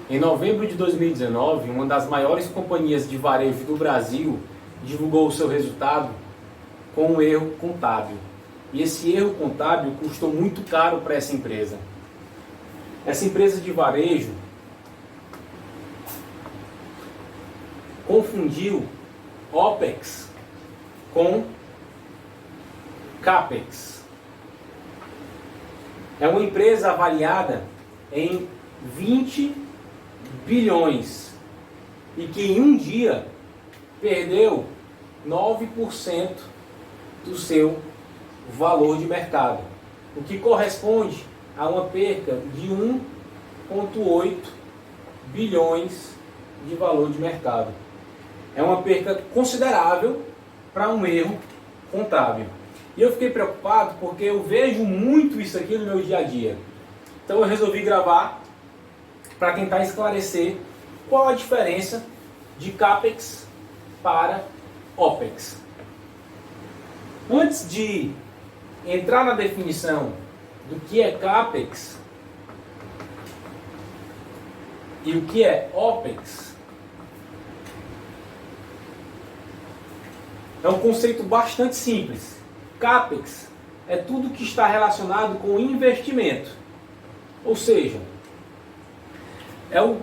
Em novembro de 2019, uma das maiores companhias de varejo do Brasil divulgou o seu resultado com um erro contábil. E esse erro contábil custou muito caro para essa empresa. Essa empresa de varejo confundiu OPEX com CAPEX. É uma empresa avaliada em 20 bilhões e que em um dia perdeu 9% do seu valor de mercado, o que corresponde a uma perca de 1,8 bilhões de valor de mercado. É uma perca considerável para um erro contábil. E eu fiquei preocupado porque eu vejo muito isso aqui no meu dia a dia. Então eu resolvi gravar para tentar esclarecer qual a diferença de CAPEX para OPEX. Antes de entrar na definição do que é CAPEX e o que é OPEX, é um conceito bastante simples. CAPEX é tudo que está relacionado com investimento, ou seja, é o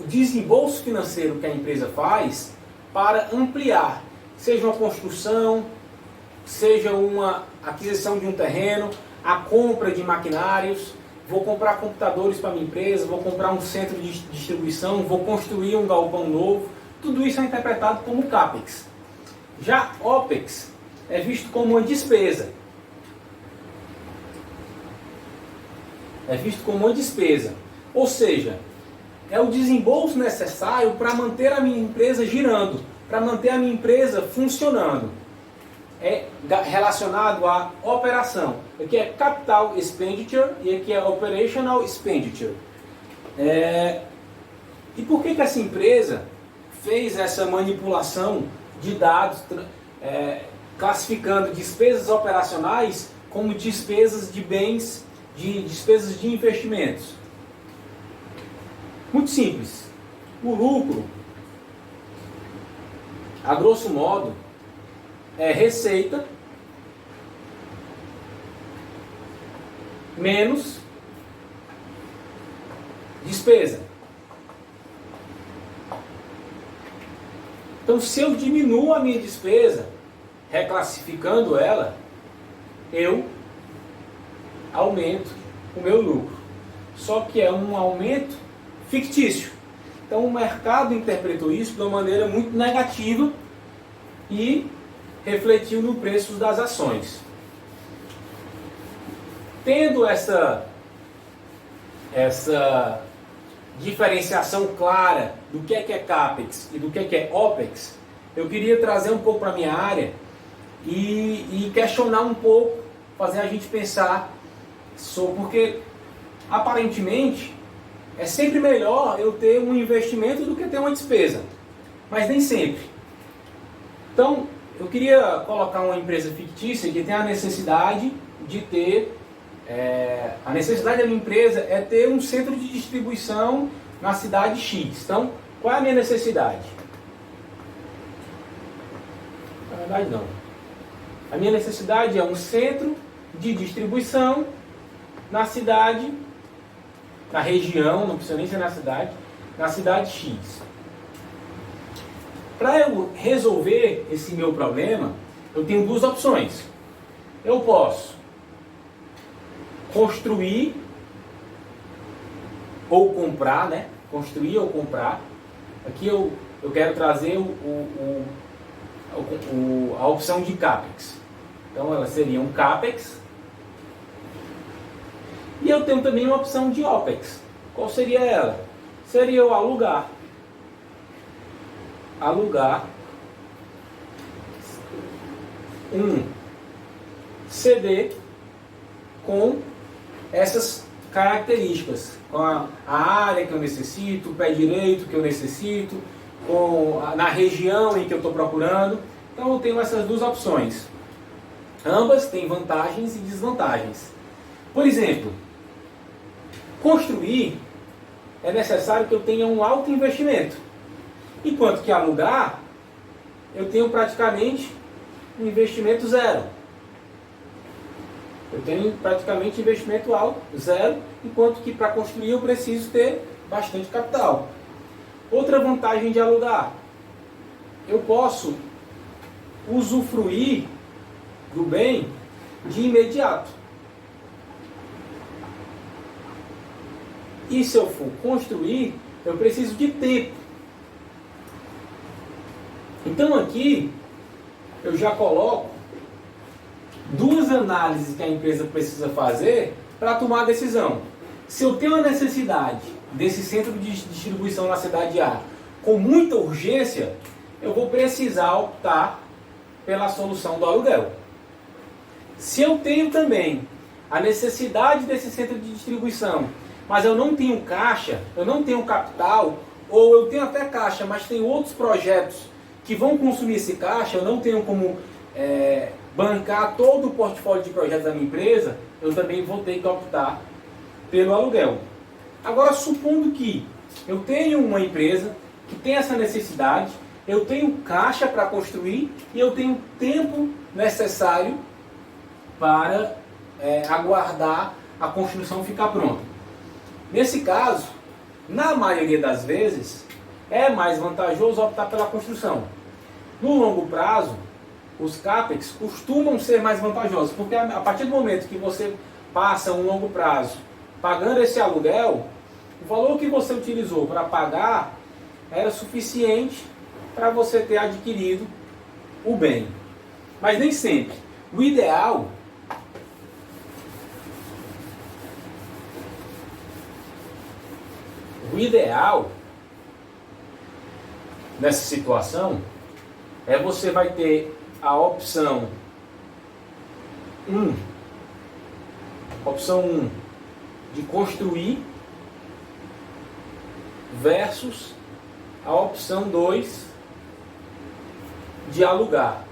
desembolso financeiro que a empresa faz para ampliar, seja uma construção, seja uma aquisição de um terreno, a compra de maquinários, vou comprar computadores para minha empresa, vou comprar um centro de distribuição, vou construir um galpão novo, tudo isso é interpretado como CAPEX. Já OPEX é visto como uma despesa. É visto como uma despesa. Ou seja, é o desembolso necessário para manter a minha empresa girando, para manter a minha empresa funcionando. É relacionado à operação. Aqui é Capital Expenditure e aqui é Operational Expenditure. E por que essa empresa fez essa manipulação de dados, classificando despesas operacionais como despesas de bens, despesas de investimentos? Muito simples. O lucro, a grosso modo, é receita menos despesa. Então, se eu diminuo a minha despesa, reclassificando ela, eu aumento o meu lucro. Só que é um aumento fictício. Então, o mercado interpretou isso de uma maneira muito negativa e refletiu no preço das ações. Tendo essa diferenciação clara do que é CAPEX e do que é OPEX, eu queria trazer um pouco para a minha área e questionar um pouco, fazer a gente pensar sobre, porque aparentemente é sempre melhor eu ter um investimento do que ter uma despesa, mas nem sempre. Então, eu queria colocar uma empresa fictícia que tem a necessidade de ter... a necessidade da minha empresa é ter um centro de distribuição na cidade X. Então, qual é a minha necessidade? Na verdade, não. A minha necessidade é um centro de distribuição na cidade, na região, não precisa nem ser na cidade X. Para eu resolver esse meu problema, eu tenho duas opções. Eu posso construir ou comprar, né? Construir ou comprar. Aqui eu quero trazer a opção de CAPEX. Então ela seria um CAPEX. E eu tenho também uma opção de OPEX. Qual seria ela? Seria eu alugar um CD com essas características, com a área que eu necessito, o pé direito que eu necessito, na região em que eu estou procurando. Então eu tenho essas duas opções. Ambas têm vantagens e desvantagens. Por exemplo, construir é necessário que eu tenha um alto investimento. Enquanto que alugar, eu tenho praticamente um investimento zero. Eu tenho praticamente investimento alto, zero, enquanto que para construir eu preciso ter bastante capital. Outra vantagem de alugar, eu posso usufruir do bem de imediato. E se eu for construir, eu preciso de tempo. Então aqui eu já coloco duas análises que a empresa precisa fazer para tomar a decisão. Se eu tenho a necessidade desse centro de distribuição na cidade A com muita urgência, eu vou precisar optar pela solução do aluguel. Se eu tenho também a necessidade desse centro de distribuição, mas eu não tenho caixa, eu não tenho capital, ou eu tenho até caixa, mas tem outros projetos que vão consumir esse caixa, eu não tenho como bancar todo o portfólio de projetos da minha empresa, eu também vou ter que optar pelo aluguel. Agora, supondo que eu tenho uma empresa que tem essa necessidade, eu tenho caixa para construir e eu tenho tempo necessário para aguardar a construção ficar pronta. Nesse caso, na maioria das vezes, é mais vantajoso optar pela construção. No longo prazo, os CAPEX costumam ser mais vantajosos, porque a partir do momento que você passa um longo prazo pagando esse aluguel, o valor que você utilizou para pagar era suficiente para você ter adquirido o bem. Mas nem sempre. O ideal nessa situação é você vai ter a opção 1 de construir versus a opção 2 de alugar.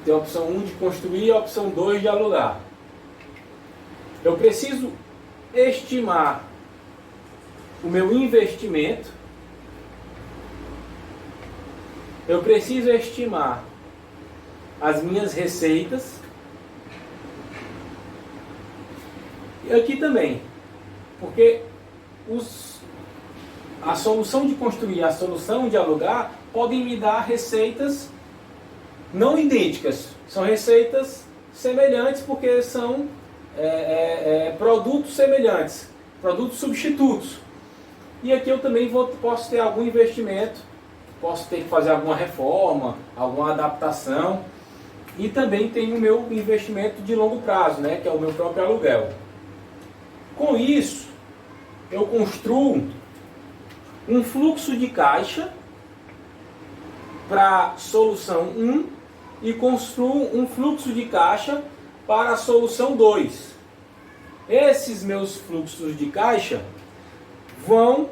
Tem a opção 1 de construir e a opção 2 de alugar. Eu preciso estimar o meu investimento. Eu preciso estimar as minhas receitas. E aqui também, porque a solução de construir e a solução de alugar podem me dar receitas não idênticas. São receitas semelhantes porque são produtos semelhantes, produtos substitutos. E aqui eu também posso ter algum investimento, posso ter que fazer alguma reforma, alguma adaptação. E também tem o meu investimento de longo prazo, né, que é o meu próprio aluguel. Com isso, eu construo um fluxo de caixa para a solução 1 e construo um fluxo de caixa para a solução 2. Esses meus fluxos de caixa vão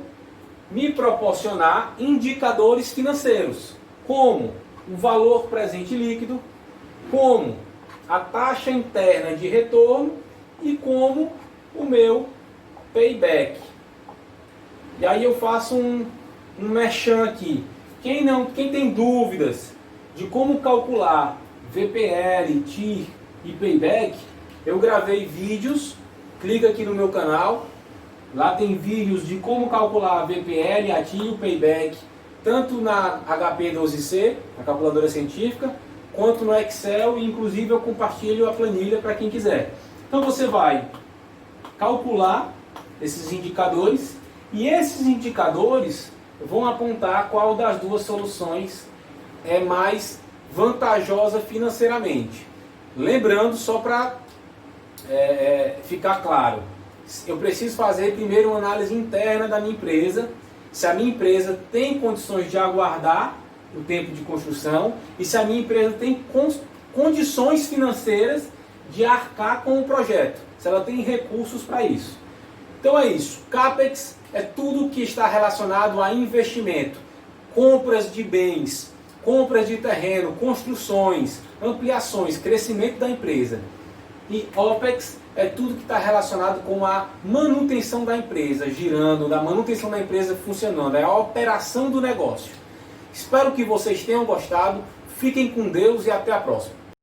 me proporcionar indicadores financeiros, como o valor presente líquido, como a taxa interna de retorno e como o meu payback. E aí eu faço um merchan aqui. Quem tem dúvidas de como calcular VPL, TIR e payback, eu gravei vídeos, clica aqui no meu canal, lá tem vídeos de como calcular a VPL, a TIR e o payback, tanto na HP12C, a calculadora científica, quanto no Excel, e inclusive eu compartilho a planilha para quem quiser. Então você vai calcular esses indicadores, e esses indicadores vão apontar qual das duas soluções é mais vantajosa financeiramente. Lembrando, só para ficar claro, eu preciso fazer primeiro uma análise interna da minha empresa, se a minha empresa tem condições de aguardar o tempo de construção e se a minha empresa tem condições financeiras de arcar com o projeto, se ela tem recursos para isso. Então é isso, CAPEX é tudo que está relacionado a investimento, compras de bens, compras de terreno, construções, ampliações, crescimento da empresa. E OPEX é tudo que está relacionado com a manutenção da empresa girando, da manutenção da empresa funcionando, é a operação do negócio. Espero que vocês tenham gostado, fiquem com Deus e até a próxima.